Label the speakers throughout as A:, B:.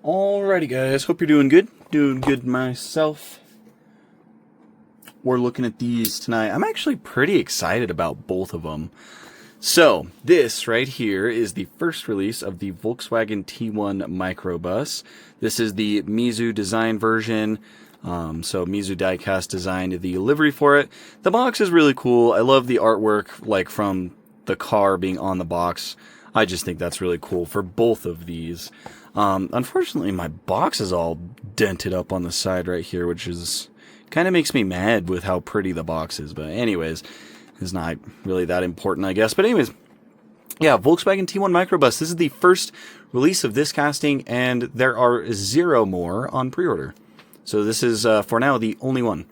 A: Alrighty guys, hope you're doing good. Doing good myself. We're looking at these tonight. I'm actually pretty excited about both of them. So, this right here is the first release of the Volkswagen T1 Microbus. This is the Mizu design version. So Mizu Diecast designed the livery for it. The box is really cool. I love the artwork, like from the car being on the box. I just think that's really cool for both of these. Unfortunately, my box is all dented up on the side right here, which is kind of makes me mad with how pretty the box is. But anyways, it's not really that important, I guess. But anyways, yeah, Volkswagen T1 Microbus. This is the first release of this casting, and there are 0 more on pre-order. So this is, for now, the only one.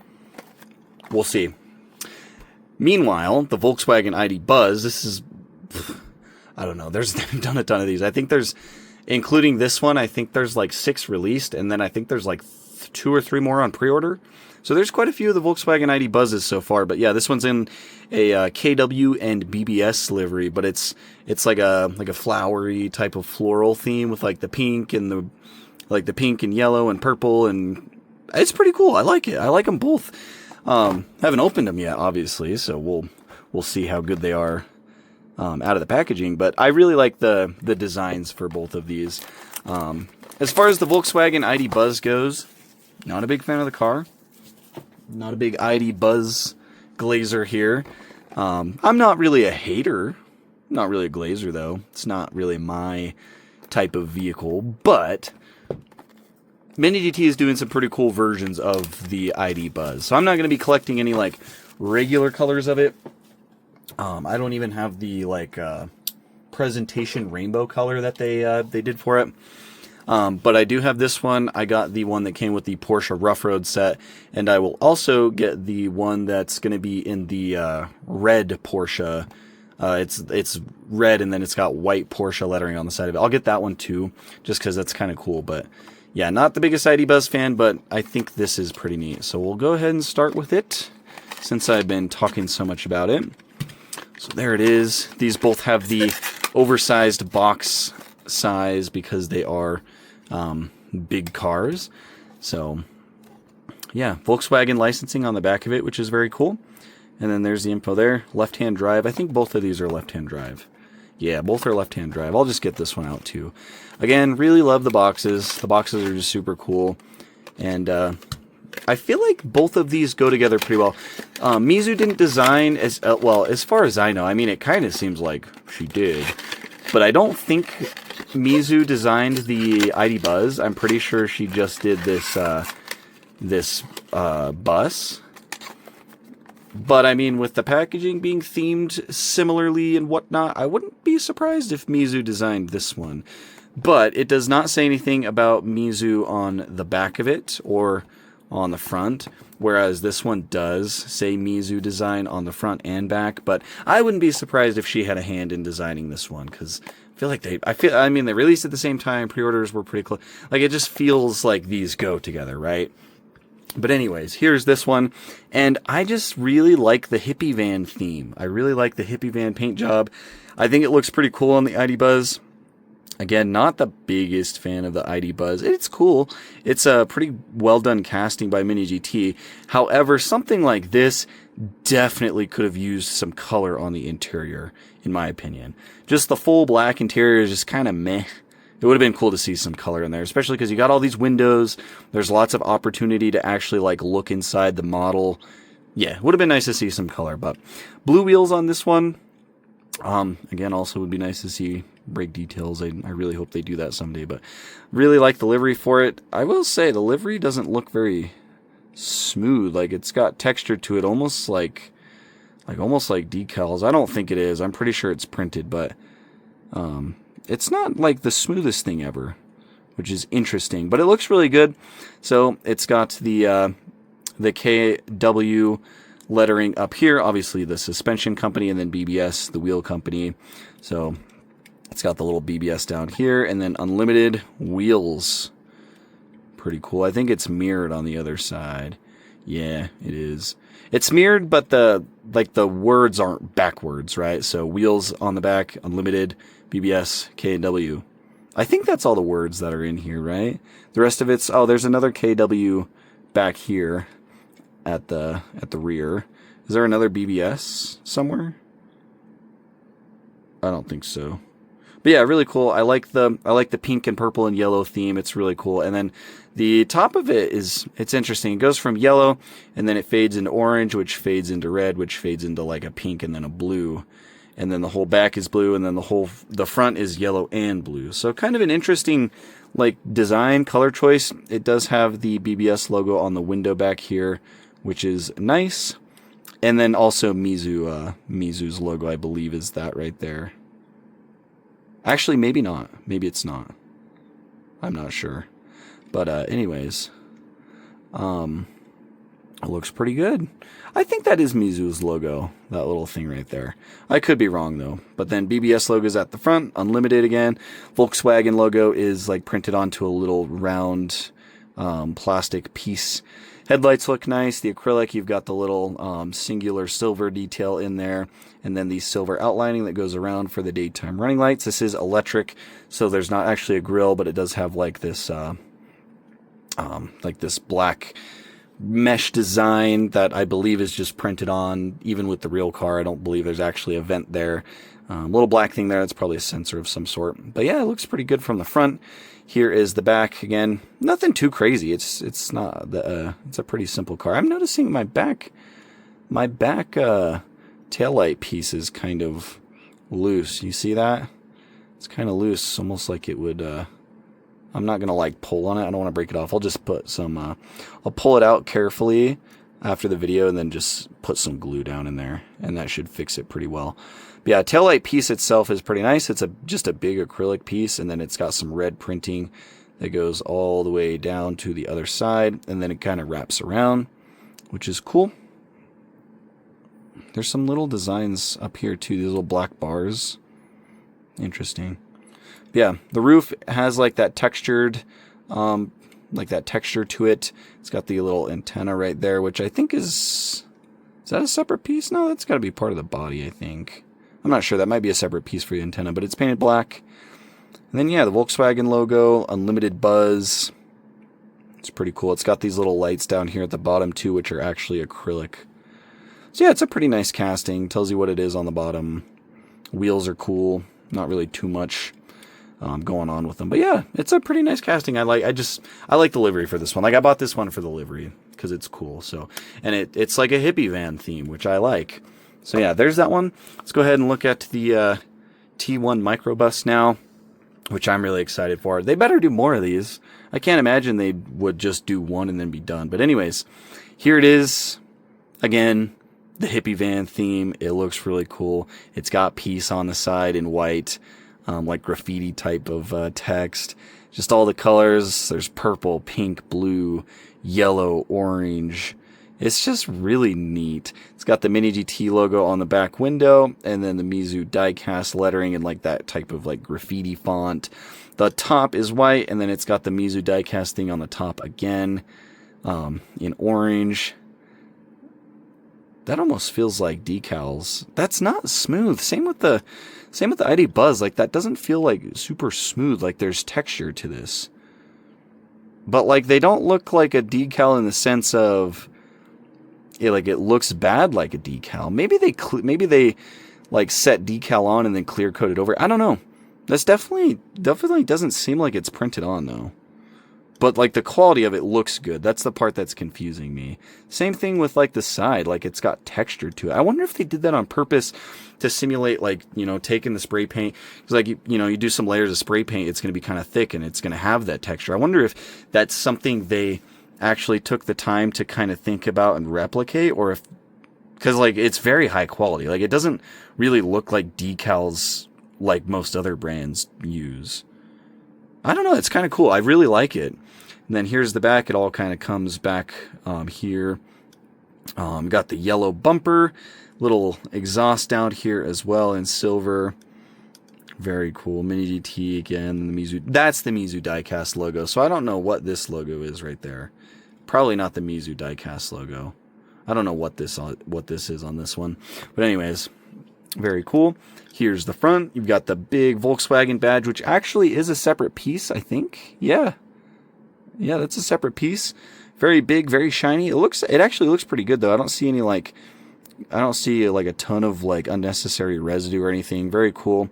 A: We'll see. Meanwhile, the Volkswagen ID Buzz, this is, I don't know, they've done a ton of these. I think there's, including this one, I think there's like 6 released, and then I think there's like 2 or 3 more on pre-order. So there's quite a few of the Volkswagen ID Buzzes so far, but yeah, this one's in a KW and BBS livery, but it's like a flowery type of floral theme with like the pink and the pink and yellow and purple, and it's pretty cool. I like it. I like them both. Haven't opened them yet, obviously, so we'll see how good they are out of the packaging. But I really like the designs for both of these. As far as the Volkswagen ID Buzz goes, not a big fan of the car. Not a big ID Buzz glazer here. I'm not really a hater. Not really a glazer, though. It's not really my type of vehicle, but Mini GT is doing some pretty cool versions of the ID Buzz. So I'm not going to be collecting any like regular colors of it. I don't even have the like presentation rainbow color that they did for it. But I do have this one. I got the one that came with the Porsche Rough Road set, and I will also get the one that's going to be in the red Porsche. It's red, and then it's got white Porsche lettering on the side of it. I'll get that one too, just because that's kind of cool. But yeah, not the biggest ID Buzz fan, but I think this is pretty neat. So we'll go ahead and start with it, since I've been talking so much about it. So there it is. These both have the oversized box size because they are big cars. So yeah, Volkswagen licensing on the back of it, which is very cool. And then there's the info there. Left-hand drive. I think both of these are left-hand drive. Yeah, both are left-hand drive. I'll just get this one out too. Again, really love the boxes. The boxes are just super cool. And I feel like both of these go together pretty well. Mizu didn't design as well, as far as I know. I mean, it kind of seems like she did. But I don't think Mizu designed the ID Buzz. I'm pretty sure she just did this bus. But I mean, with the packaging being themed similarly and whatnot, I wouldn't be surprised if Mizu designed this one. But it does not say anything about Mizu on the back of it or on the front, whereas this one does say Mizu design on the front and back. But I wouldn't be surprised if she had a hand in designing this one, because I mean, they released at the same time. Pre-orders were pretty close. Like, it just feels like these go together, right? But anyways, here's this one, and I just really like the hippie van theme. I really like the hippie van paint job. I think it looks pretty cool on the ID Buzz. Again, not the biggest fan of the ID Buzz. It's cool. It's a pretty well done casting by Mini GT. However, something like this definitely could have used some color on the interior, in my opinion. Just the full black interior is just kind of meh. It would have been cool to see some color in there, especially because you got all these windows. There's lots of opportunity to actually like look inside the model. Yeah, it would have been nice to see some color, but blue wheels on this one. Again, also would be nice to see brake details. I really hope they do that someday, but really like the livery for it. I will say the livery doesn't look very smooth. Like, it's got texture to it, almost like decals. I don't think it is. I'm pretty sure it's printed, but it's not like the smoothest thing ever, which is interesting, but it looks really good. So it's got the KW lettering up here, obviously the suspension company, and then BBS, the wheel company. So it's got the little BBS down here, and then unlimited wheels. Pretty cool. I think it's mirrored on the other side. Yeah, it is. It's mirrored, but the words aren't backwards, right? So wheels on the back, unlimited, BBS, K and W. I think that's all the words that are in here, right? The rest of it's, oh, there's another KW back here at the rear. Is there another BBS somewhere? I don't think so. But yeah, really cool. I like the pink and purple and yellow theme. It's really cool. And then the top of it it's interesting. It goes from yellow and then it fades into orange, which fades into red, which fades into like a pink and then a blue. And then the whole back is blue, and then the front is yellow and blue. So kind of an interesting like design, color choice. It does have the BBS logo on the window back here, which is nice. And then also Mizu's logo, I believe, is that right there. Actually, maybe not. Maybe it's not. I'm not sure. But anyways, it looks pretty good. I think that is Mizu's logo, that little thing right there. I could be wrong, though. But then BBS logo is at the front, Unlimited again. Volkswagen logo is like printed onto a little round plastic piece. Headlights look nice. The acrylic, you've got the little singular silver detail in there. And then the silver outlining that goes around for the daytime running lights. This is electric, so there's not actually a grill, but it does have like this black mesh design that I believe is just printed on. Even with the real car, I don't believe there's actually a vent there. Little black thing there, that's probably a sensor of some sort. But yeah, it looks pretty good from the front. Here is the back. Again, nothing too crazy. It's not the it's a pretty simple car. I'm noticing my back taillight piece is kind of loose. You see that? It's kind of loose, almost like it would I'm not gonna like pull on it. I don't want to break it off. I'll just put some I'll pull it out carefully after the video and then just put some glue down in there, and that should fix it pretty well. But yeah, taillight piece itself is pretty nice. It's just a big acrylic piece, and then it's got some red printing that goes all the way down to the other side, and then it kind of wraps around, which is cool. There's some little designs up here too, these little black bars. Interesting. But yeah, the roof has like that textured, texture to it. It's got the little antenna right there, which I think is that a separate piece? No, that's got to be part of the body, I think. I'm not sure. That might be a separate piece for the antenna, but it's painted black. And then yeah, the Volkswagen logo, Unlimited Buzz. It's pretty cool. It's got these little lights down here at the bottom too, which are actually acrylic. So yeah, it's a pretty nice casting. Tells you what it is on the bottom. Wheels are cool. Not really too much going on with them, but yeah, it's a pretty nice casting. I like the livery for this one. Like I bought this one for the livery because it's cool. So, and it's like a hippie van theme, which I like. So yeah, there's that one. Let's go ahead and look at the T1 Microbus now, which I'm really excited for. They better do more of these. I can't imagine they would just do one and then be done. But anyways, here it is. Again, the hippie van theme. It looks really cool. It's got peace on the side in white, like graffiti type of text. Just all the colors. There's purple, pink, blue, yellow, orange. It's just really neat. It's got the Mini GT logo on the back window, and then the Mizu Diecast lettering in like that type of like graffiti font. The top is white, and then it's got the Mizu Diecast thing on the top again, in orange. That almost feels like decals. That's not smooth. Same with the ID Buzz. Like that doesn't feel like super smooth. Like there's texture to this, but like they don't look like a decal in the sense of it looks bad like a decal. Maybe they like set decal on and then clear coat it over. I don't know. That's definitely doesn't seem like it's printed on though. But like the quality of it looks good. That's the part that's confusing me. Same thing with like the side, like it's got texture to it. I wonder if they did that on purpose to simulate like, taking the spray paint. Because like, you do some layers of spray paint, it's going to be kind of thick and it's going to have that texture. I wonder if that's something they actually took the time to kind of think about and replicate, or if, because like it's very high quality. Like it doesn't really look like decals like most other brands use. I don't know. It's kind of cool. I really like it. And then here's the back. It all kind of comes back here. Got the yellow bumper, little exhaust down here as well in silver. Very cool. Mini GT again. The Mizu. That's the Mizu Diecast logo. So I don't know what this logo is right there. Probably not the Mizu Diecast logo. I don't know what this is on this one. But anyways, Very cool. Here's the front. You've got the big Volkswagen badge, which actually is a separate piece, I think. Yeah, that's a separate piece. Very big, very shiny. It actually looks pretty good though. I don't see like a ton of like unnecessary residue or anything. Very cool.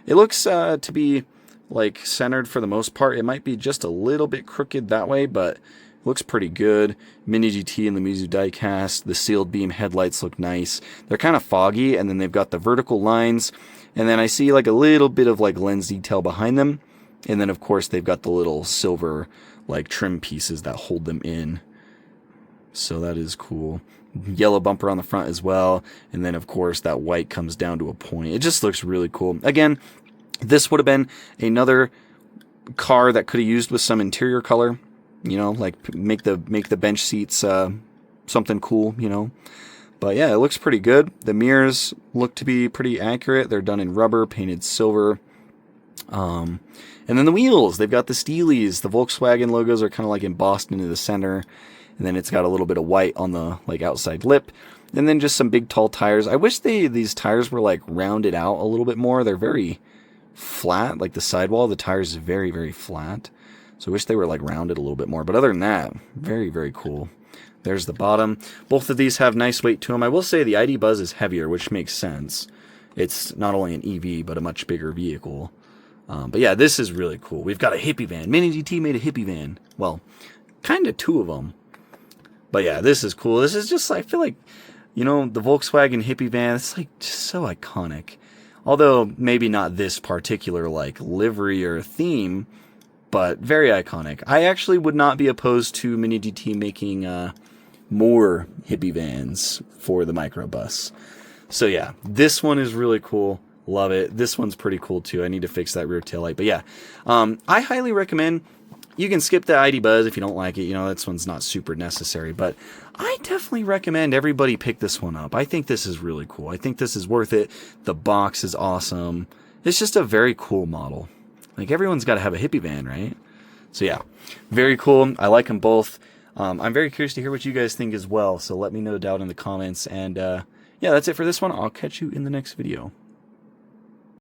A: It looks to be like centered for the most part. It might be just a little bit crooked that way, but looks pretty good. Mini GT and the Mizu Diecast. The sealed beam headlights look nice. They're kind of foggy, and then they've got the vertical lines, and then I see like a little bit of like lens detail behind them, and then of course they've got the little silver like trim pieces that hold them in. So that is cool. Yellow bumper on the front as well, and then of course that white comes down to a point. It just looks really cool. Again, this would have been another car that could have used with some interior color. You know, like make the bench seats something cool, you know. But yeah, it looks pretty good. The mirrors look to be pretty accurate. They're done in rubber, painted silver. And then the wheels, they've got the Steelies. The Volkswagen logos are kind of like embossed into the center. And then it's got a little bit of white on the like outside lip. And then just some big tall tires. I wish these tires were like rounded out a little bit more. They're very flat, like the sidewall of the tires is very, very flat. So I wish they were like rounded a little bit more. But other than that, very, very cool. There's the bottom. Both of these have nice weight to them. I will say the ID Buzz is heavier, which makes sense. It's not only an EV, but a much bigger vehicle. But yeah, this is really cool. We've got a hippie van. Mini GT made a hippie van. Well, kind of two of them. But yeah, this is cool. This is just, I feel like, you know, the Volkswagen hippie van, it's like just so iconic. Although maybe not this particular like livery or theme, but very iconic. I actually would not be opposed to Mini GT making more hippie vans for the Microbus. So yeah, this one is really cool. Love it. This one's pretty cool too. I need to fix that rear taillight. But yeah, I highly recommend. You can skip the ID Buzz if you don't like it. You know, this one's not super necessary. But I definitely recommend everybody pick this one up. I think this is really cool. I think this is worth it. The box is awesome. It's just a very cool model. Like, everyone's got to have a hippie van, right? So yeah, very cool. I like them both. I'm very curious to hear what you guys think as well. So let me know down in the comments. And yeah, that's it for this one. I'll catch you in the next video.